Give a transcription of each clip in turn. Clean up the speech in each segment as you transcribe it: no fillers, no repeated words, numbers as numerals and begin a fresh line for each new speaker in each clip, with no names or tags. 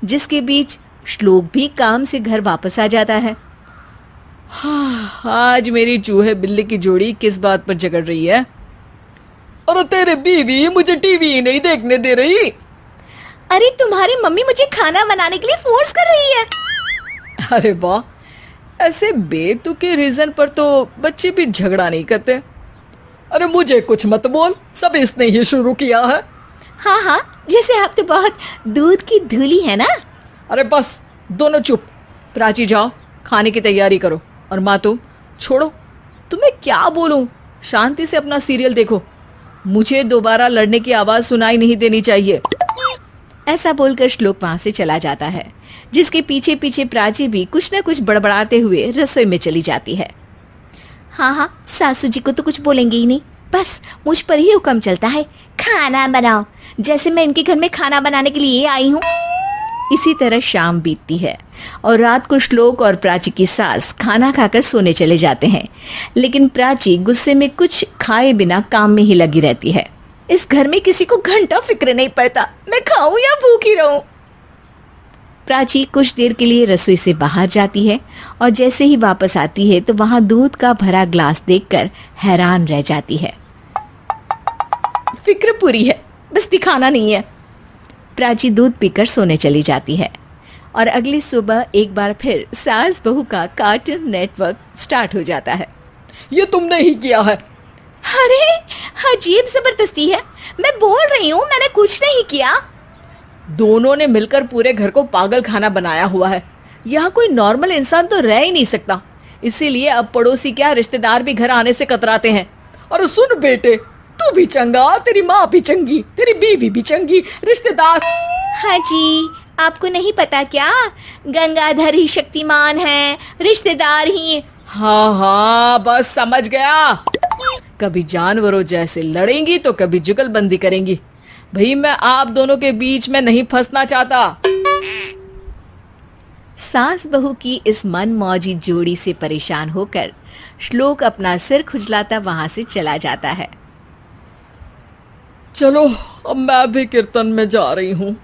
जिसके बीच श्लोक भी काम से घर वापस आ जाता है। हाँ, आज मेरी चूहे बिल्ली की जोड़ी किस बात पर झगड़ रही है?
अरे तेरे बीवी मुझे टीवी ही नहीं देखने दे रही।
अरे तुम्हारी मम्मी मुझे खाना बनाने के लिए फोर्स कर रही है।
अरे वाह, ऐसे बेतुके रीजन पर तो बच्चे भी झगड़ा नहीं करते। अरे मुझे कुछ मत बोल, सब इसने ही शुरू किया है।
हाँ हाँ, जैसे आप तो बहुत दूध की धूली है ना।
अरे बस दोनों चुप। प्राची जाओ खाने की तैयारी करो, और माँ तुम छोड़ो, तुम्हें क्या बोलूं, शांति से अपना सीरियल देखो। मुझे दोबारा लड़ने की आवाज सुनाई नहीं देनी चाहिए।
ऐसा बोलकर श्लोक वहां से चला जाता है, जिसके पीछे पीछे प्राची भी कुछ न कुछ बड़बड़ाते हुए रसोई में चली जाती है। हाँ हाँ, सासू जी को तो कुछ बोलेंगे ही नहीं, बस मुझ पर ही हुक्म चलता है, खाना बनाओ, जैसे मैं इनके घर में खाना बनाने के लिए आई हूँ। इसी तरह शाम बीतती है और रात को श्लोक और प्राची की सास खाना खाकर सोने चले जाते हैं, लेकिन प्राची गुस्से में कुछ खाए बिना काम में ही लगी रहती है। इस घर में किसी को घंटा फिक्र नहीं पड़ता, मैं खाऊं या भूखी रहूं। प्राची कुछ देर के लिए रसोई से बाहर जाती है और जैसे ही वापस आती है तो वहां दूध का भरा ग्लास देखकर हैरान रह जाती है। फिक्र पूरी है, बस दिखाना नहीं है। प्राची दूध पीकर सोने चली जाती है और अगली सुबह एक बार फिर सास बहू का कार्टून नेटवर्क स्टार्ट हो जाता है।
ये तुमने ही किया है।
अरे अजीब जबरदस्ती है, मैं बोल रही हूँ मैंने कुछ नहीं किया।
दोनों ने मिलकर पूरे घर को पागल खाना बनाया हुआ है। यहाँ कोई नॉर्मल इंसान तो रह ही नहीं सकता, इसीलिए अब पड़ोसी क्या रिश्तेदार भी घर आने से कतराते हैं। और सुन बेटे, तू भी चंगा, तेरी माँ भी चंगी, तेरी बीवी भी चंगी, रिश्तेदार।
हाँ जी, आपको नहीं पता क्या, गंगाधर ही शक्तिमान है, रिश्तेदार ही।
हाँ हाँ, बस समझ गया। कभी जानवरों जैसे लड़ेंगी तो कभी जुगलबंदी करेंगी। भाई मैं आप दोनों के बीच में नहीं फंसना चाहता।
सास बहू की इस मनमौजी जोड़ी से परेशान होकर श्लोक अपना सिर खुजलाता वहां से चला जाता है।
चलो अब मैं भी कीर्तन में जा रही हूँ।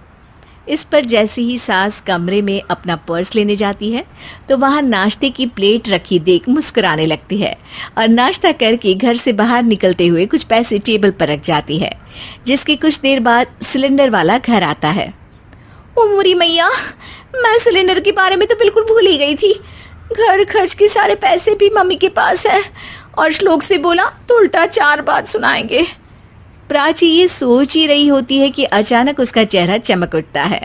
इस पर जैसे ही सास कमरे में अपना पर्स लेने जाती है तो वहां नाश्ते की प्लेट रखी देख मुस्कुराने लगती है और नाश्ता करके घर से बाहर निकलते हुए कुछ पैसे टेबल पर रख जाती है, जिसके कुछ देर बाद सिलेंडर वाला घर आता है। ओ मोरी मैया, मैं सिलेंडर के बारे में तो बिल्कुल भूल ही गई थी। घर खर्च के सारे पैसे भी मम्मी के पास है और श्लोक से बोला तो उल्टा 4 बात सुनाएंगे। प्राची ये सोच ही रही होती है कि अचानक उसका चेहरा चमक उठता है